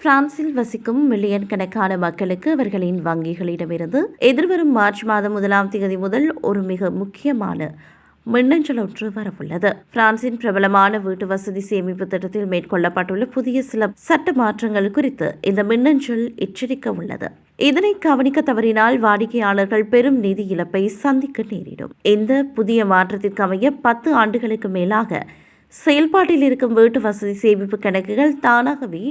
பிரான்சில் வசிக்கும் மில்லியன் கணக்கான மக்களுக்கு அவர்களின் வங்கிகளிடமிருந்து எதிர்வரும் மார்ச் மாதம் 1ஆம் தேதி முதல் ஒரு மிக முக்கியமான மின்னஞ்சல் ஒன்று வரவுள்ளது. பிரான்சின் பிரபலமான வீட்டு வசதி சேமிப்பு திட்டத்தில் மேற்கொள்ளப்பட்டுள்ள புதிய சில சட்ட மாற்றங்கள் குறித்து இந்த மின்னஞ்சல் எச்சரிக்க உள்ளது. இதனை கவனிக்க தவறினால் வாடிக்கையாளர்கள் பெரும் நிதி இழப்பை சந்திக்க நேரிடும். இந்த புதிய மாற்றத்திற்கு அமைய 10 ஆண்டுகளுக்கு மேலாக செயல்பாட்டில் இருக்கும் வீட்டு வசதி சேமிப்பு கணக்குகள் தானாகவே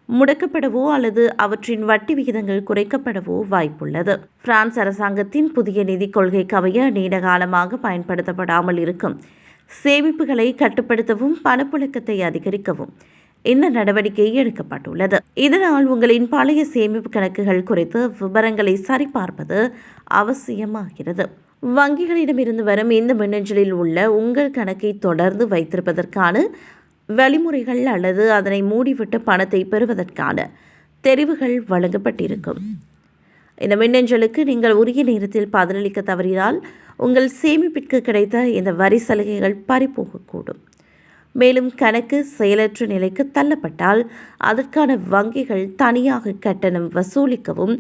முடக்கப்படவோ அல்லது அவற்றின் வட்டி விகிதங்கள் குறைக்கப்படவோ வாய்ப்புள்ளது. பிரான்ஸ் அரசாங்கத்தின் புதிய நிதிக் கொள்கைக்கு அமைய நீண்டகாலமாக பயன்படுத்தப்படாமல் இருக்கும் சேமிப்புகளை கட்டுப்படுத்தவும் பணப்புழக்கத்தை அதிகரிக்கவும் இந்த நடவடிக்கை எடுக்கப்பட்டுள்ளது. இதனால் உங்களின் பழைய சேமிப்பு கணக்குகள் குறித்து விவரங்களை சரிபார்ப்பது அவசியமாகிறது. வங்கிகளிடமிருந்து வரும் இந்த மின்னஞ்சலில் உள்ள உங்கள் கணக்கை தொடர்ந்து வைத்திருப்பதற்கான வழிமுறைகள் அல்லது அதனை மூடிவிட்டு பணத்தை பெறுவதற்கான தெரிவுகள் வழங்கப்பட்டிருக்கும். இந்த மின்னஞ்சலுக்கு நீங்கள் உரிய நேரத்தில் பதிலளிக்க தவறினால் உங்கள் சேமிப்பிற்கு கிடைத்த இந்த வரி சலுகைகள் பறிபோகக்கூடும். மேலும் கணக்கு செயலற்ற நிலைக்கு தள்ளப்பட்டால் அதற்கான வங்கிகள் தனியாக கட்டணம் வசூலிக்கவும்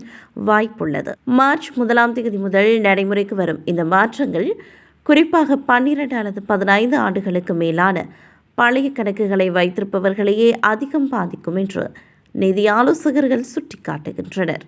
வாய்ப்புள்ளது. மார்ச் 1ஆம் தேதி முதல் நடைமுறைக்கு வரும் இந்த மாற்றங்கள் குறிப்பாக 12 அல்லது 15 ஆண்டுகளுக்கு மேலான பழைய கணக்குகளை வைத்திருப்பவர்களையே அதிகம் பாதிக்கும் என்று நிதி ஆலோசகர்கள் சுட்டிக்காட்டுகின்றனர்.